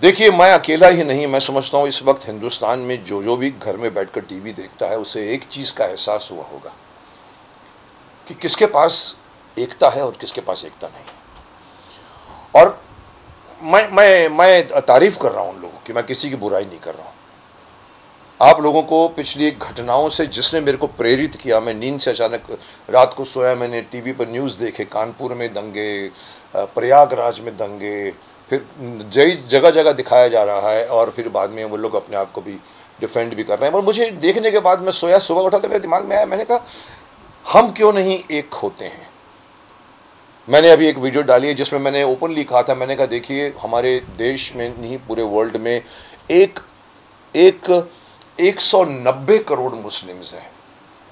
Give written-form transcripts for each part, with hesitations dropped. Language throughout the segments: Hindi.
देखिए, मैं अकेला ही नहीं, मैं समझता हूँ इस वक्त हिंदुस्तान में जो जो भी घर में बैठकर टीवी देखता है उसे एक चीज़ का एहसास हुआ होगा कि किसके पास एकता है और किसके पास एकता नहीं। और मैं तारीफ कर रहा हूँ उन लोगों की, मैं किसी की बुराई नहीं कर रहा हूँ। आप लोगों को पिछली घटनाओं से जिसने मेरे को प्रेरित किया, मैं नींद से अचानक रात को सोया, मैंने टीवी पर न्यूज़ देखे, कानपुर में दंगे, प्रयागराज में दंगे, फिर जगह जगह दिखाया जा रहा है, और फिर बाद में वो लोग अपने आप को भी डिफेंड भी कर रहे हैं। और मुझे देखने के बाद मैं सोया, सुबह उठा तो मेरे दिमाग में आया, मैंने कहा हम क्यों नहीं एक होते हैं। मैंने अभी एक वीडियो डाली है जिसमें मैंने ओपनली कहा था, मैंने कहा देखिए हमारे देश में नहीं पूरे वर्ल्ड में एक एक 190 करोड़ मुस्लिम्स हैं,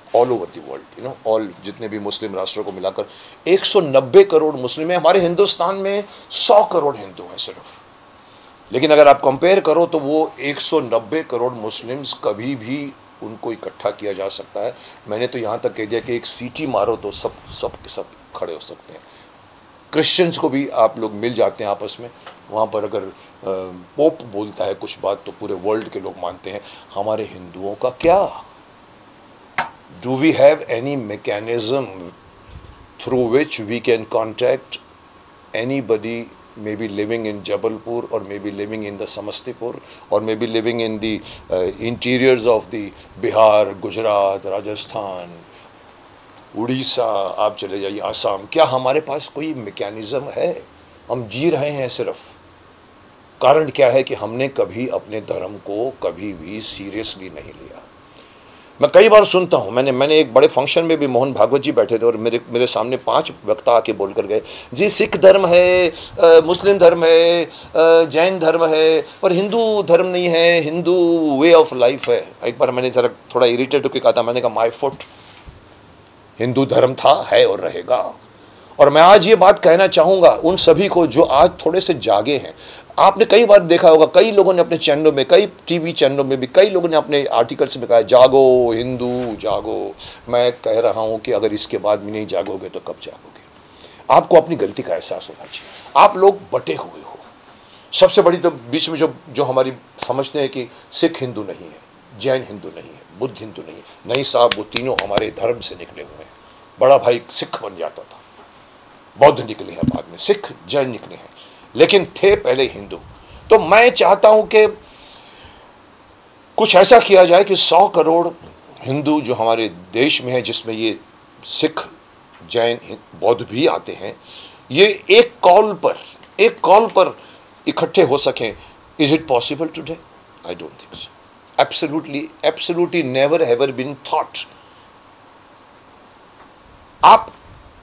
all over the world, all जितने भी मुस्लिम राष्ट्रों को मिलाकर 190 करोड़ मुस्लिम हैं। हमारे हिंदुस्तान में 100 करोड़ हिंदू हैं सिर्फ। लेकिन अगर आप कंपेयर करो तो वो 190 करोड़ मुस्लिम्स कभी भी उनको इकट्ठा किया जा सकता है। मैंने तो यहाँ तक कह दिया कि एक सीटी मारो तो सब सब के सब खड़े हो सकते हैं। क्रिश्चियंस को भी आप लोग मिल जाते हैं आपस में, वहाँ पर अगर पोप बोलता है कुछ बात तो पूरे वर्ल्ड के लोग मानते हैं। हमारे हिंदुओं का क्या? Do we have any mechanism through which we can contact anybody, may be living in Jabalpur और may be living in the Samastipur और may be living in the interiors of the Bihar, Gujarat, Rajasthan, Orissa, आप चले जाइए आसाम। क्या हमारे पास कोई मैकेनिज्म है? हम जी रहे हैं सिर्फ। कारण क्या है कि हमने कभी अपने धर्म को कभी भी सीरियसली नहीं लिया। मैं कई बार सुनता हूँ, मैंने एक बड़े फंक्शन में भी मोहन भागवत जी बैठे थे और मेरे सामने 5 वक्ता आके बोल कर गए, जी सिख धर्म है, मुस्लिम धर्म है, जैन धर्म है, पर हिंदू धर्म नहीं है, हिंदू वे ऑफ लाइफ है। एक बार मैंने जरा थोड़ा इरिटेट होकर कहा था, मैंने कहा माय फुट, हिंदू धर्म था, है और रहेगा। और मैं आज ये बात कहना चाहूँगा उन सभी को जो आज थोड़े से जागे हैं। आपने कई बार देखा होगा, कई लोगों ने अपने चैनलों में, कई टीवी चैनलों में भी कई लोगों ने अपने आर्टिकल्स में कहा जागो हिंदू जागो। मैं कह रहा हूँ कि अगर इसके बाद भी नहीं जागोगे तो कब जागोगे? आपको अपनी गलती का एहसास होना चाहिए। आप लोग बटे हुए हो। सबसे बड़ी तो बीच में जो हमारी समझते हैं कि सिख हिंदू नहीं है, जैन हिंदू नहीं है, बुद्ध हिंदू नहीं है। नहीं साहब, वो तीनों हमारे धर्म से निकले हुए हैं। बड़ा भाई सिख बन जाता था, बौद्ध निकले हैं बाद में, सिख जैन निकले हैं, लेकिन थे पहले हिंदू। तो मैं चाहता हूं कि कुछ ऐसा किया जाए कि 100 करोड़ हिंदू जो हमारे देश में है, जिसमें ये सिख जैन बौद्ध भी आते हैं, ये एक कॉल पर इकट्ठे हो सकें। Is it possible today? I don't think so. Absolutely never ever been thought.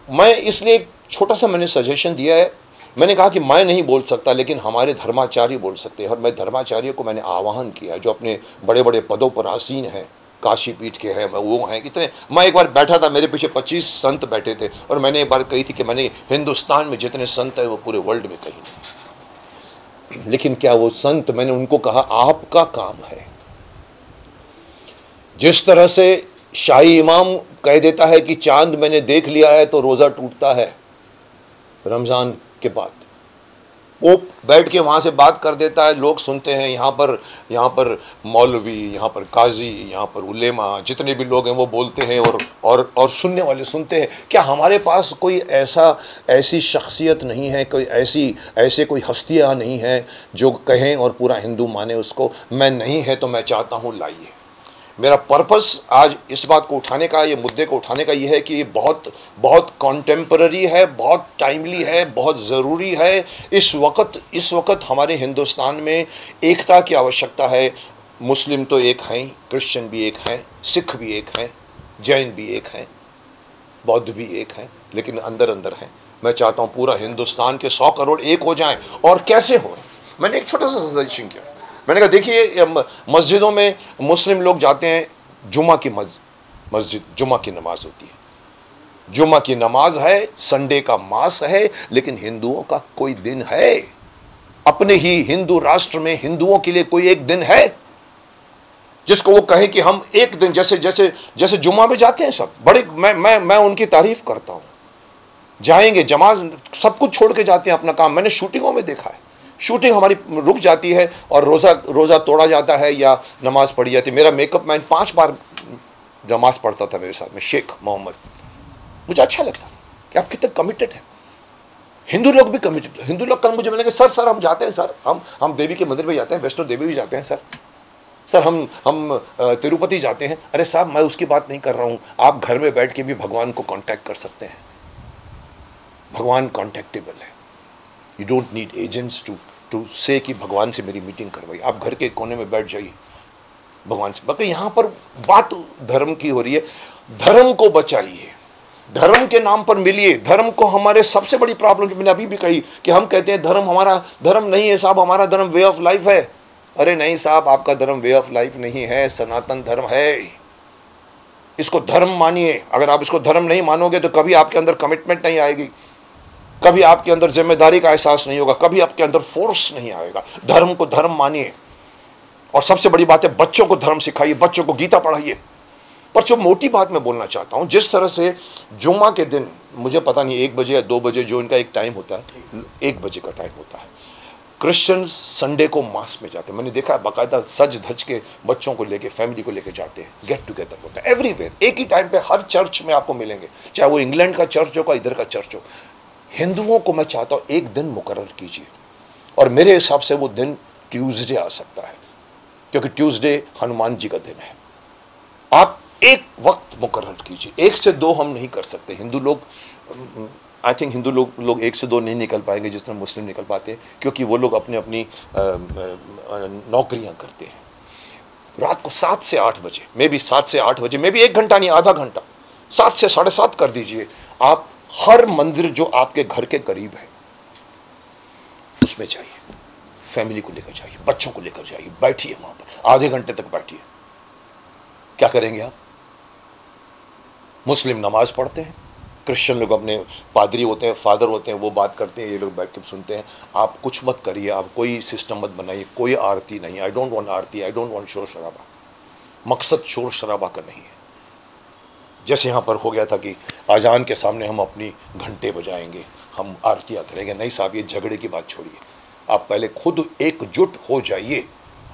मैं इसलिए एक छोटा सा मैंने सजेशन दिया है। मैंने कहा कि मैं नहीं बोल सकता, लेकिन हमारे धर्माचार्य बोल सकते हैं। और मैं धर्माचार्य को मैंने आह्वान किया, जो अपने बड़े बड़े पदों पर आसीन हैं, काशी पीठ के हैं, वो हैं इतने। मैं एक बार बैठा था, मेरे पीछे 25 संत बैठे थे, और मैंने एक बार कही थी कि मैंने हिंदुस्तान में जितने संत हैं वो पूरे वर्ल्ड में कहीं नहीं। लेकिन क्या वो संत, मैंने उनको कहा आपका काम है, जिस तरह से शाही इमाम कह देता है कि चांद मैंने देख लिया है तो रोज़ा टूटता है रमज़ान के बाद, वो बैठ के वहाँ से बात कर देता है, लोग सुनते हैं। यहाँ पर मौलवी, यहाँ पर काजी, यहाँ पर उलेमा, जितने भी लोग हैं वो बोलते हैं, और सुनने वाले सुनते हैं। क्या हमारे पास कोई ऐसी शख्सियत नहीं है, कोई ऐसे कोई हस्तियाँ नहीं हैं जो कहें और पूरा हिंदू माने उसको? मैं नहीं है तो मैं चाहता हूँ लाइए। मेरा पर्पस आज इस बात को उठाने का, ये मुद्दे को उठाने का ये है कि ये बहुत बहुत कॉन्टेम्पररी है, बहुत टाइमली है, बहुत ज़रूरी है। इस वक्त हमारे हिंदुस्तान में एकता की आवश्यकता है। मुस्लिम तो एक हैं, क्रिश्चियन भी एक हैं, सिख भी एक हैं, जैन भी एक हैं, बौद्ध भी एक हैं, लेकिन अंदर अंदर हैं। मैं चाहता हूँ पूरा हिंदुस्तान के 100 करोड़ एक हो जाएं। और कैसे हो? मैंने एक छोटा सा सजेशन किया। मैंने कहा देखिए, मस्जिदों में मुस्लिम लोग जाते हैं, जुमा की मस्जिद, जुमा की नमाज होती है, जुमा की नमाज है, संडे का मास है, लेकिन हिंदुओं का कोई दिन है? अपने ही हिंदू राष्ट्र में हिंदुओं के लिए कोई एक दिन है जिसको वो कहें कि हम एक दिन, जैसे जुमा में जाते हैं सब बड़े, मैं उनकी तारीफ करता हूं, जाएंगे जमात, सब कुछ छोड़ के जाते हैं अपना काम। मैंने शूटिंगों में देखा है, शूटिंग हमारी रुक जाती है और रोज़ा तोड़ा जाता है या नमाज पढ़ी जाती है। मेरा मेकअप मैन 5 बार नमाज पढ़ता था मेरे साथ में, शेख मोहम्मद। मुझे अच्छा लगता कि आप कितने कमिटेड हैं। हिंदू लोग भी कमिटेड। हिंदू लोग कल मुझे मिलेंगे, सर हम जाते हैं सर, हम देवी के मंदिर में जाते हैं, वैष्णो देवी भी जाते हैं सर हम तिरुपति जाते हैं। अरे साहब, मैं उसकी बात नहीं कर रहा हूँ। आप घर में बैठ के भी भगवान को कांटेक्ट कर सकते हैं। भगवान कांटेक्टेबल है। You don't need agents to say कि भगवान से मेरी मीटिंग करवाई। आप घर के कोने में बैठ जाइए भगवान से। बाकी यहाँ पर बात धर्म की हो रही है। धर्म को बचाइए, धर्म के नाम पर मिलिए। धर्म को हमारे सबसे बड़ी प्रॉब्लम जो मैंने अभी भी कही कि हम कहते हैं धर्म हमारा धर्म नहीं है साहब, हमारा धर्म वे ऑफ लाइफ है। अरे नहीं साहब, आपका धर्म वे ऑफ लाइफ नहीं है, सनातन धर्म है। इसको धर्म मानिए। अगर आप इसको धर्म नहीं मानोगे तो कभी आपके अंदर कमिटमेंट नहीं आएगी, कभी आपके अंदर जिम्मेदारी का एहसास नहीं होगा, कभी आपके अंदर फोर्स नहीं आएगा। धर्म को धर्म मानिए। और सबसे बड़ी बात है, बच्चों को धर्म सिखाइए, बच्चों को गीता पढ़ाइए। पर जो मोटी बात मैं बोलना चाहता हूं, जिस तरह से जुम्मा के दिन, मुझे पता नहीं 1 बजे या 2 बजे जो इनका एक टाइम होता है, 1 बजे का टाइम होता है, क्रिश्चियन संडे को मास में जाते हैं। मैंने देखा बाकायदा सज धज के बच्चों को लेके, फैमिली को लेके जाते हैं। गेट टुगेदर होता है एवरीवेयर, एक ही टाइम पे हर चर्च में आपको मिलेंगे, चाहे वो इंग्लैंड का चर्च हो या इधर का चर्च हो। हिंदुओं को मैं चाहता हूं एक दिन मुकर्रर कीजिए, और मेरे हिसाब से वो दिन ट्यूसडे आ सकता है, क्योंकि ट्यूसडे हनुमान जी का दिन है। आप एक वक्त मुकर्रर कीजिए। 1 से 2 हम नहीं कर सकते। हिंदू लोग, आई थिंक हिंदू लोग 1 से 2 नहीं निकल पाएंगे जितना मुस्लिम निकल पाते हैं, क्योंकि वो लोग अपनी नौकरियां करते हैं। रात को 7 से 8 बजे, मे बी 7 से 8 बजे, मे बी 1 घंटा नहीं, आधा घंटा, 7 से 7:30 कर दीजिए। आप हर मंदिर जो आपके घर के करीब है उसमें जाइए, फैमिली को लेकर जाइए, बच्चों को लेकर जाइए, बैठिए वहां पर, आधे घंटे तक बैठिए। क्या करेंगे आप? मुस्लिम नमाज पढ़ते हैं, क्रिश्चियन लोग अपने पादरी होते हैं, फादर होते हैं, वो बात करते हैं, ये लोग बैठ के सुनते हैं। आप कुछ मत करिए, आप कोई सिस्टम मत बनाइए, कोई आरती नहीं। I don't want Aarti, I don't want शोर शराबा। मकसद शोर शराबा का नहीं है। जैसे यहाँ पर हो गया था कि आजान के सामने हम अपनी घंटे बजाएंगे, हम आरतियाँ करेंगे। नहीं साहब, ये झगड़े की बात छोड़िए। आप पहले खुद एकजुट हो जाइए।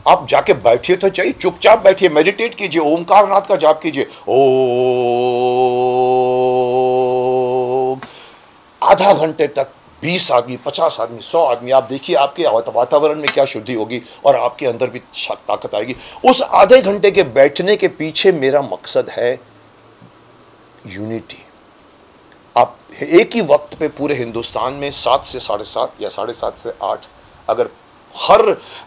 आप जाके बैठिए तो चाहिए, चुपचाप बैठिए, मेडिटेट कीजिए, ओमकार नाथ का जाप कीजिए, ओम, आधा घंटे तक। 20 आदमी, 50 आदमी, 100 आदमी, आप देखिए आपके वातावरण में क्या शुद्धि होगी और आपके अंदर भी ताकत आएगी। उस आधे घंटे के बैठने के पीछे मेरा मकसद है यूनिटी। आप एक ही वक्त पे पूरे हिंदुस्तान में 7 से 7:30 या 7:30 से 8, अगर हर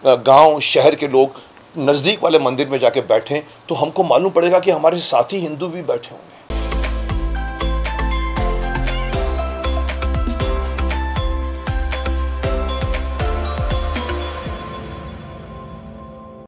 गांव शहर के लोग नज़दीक वाले मंदिर में जाके बैठें तो हमको मालूम पड़ेगा कि हमारे साथी हिंदू भी बैठे होंगे।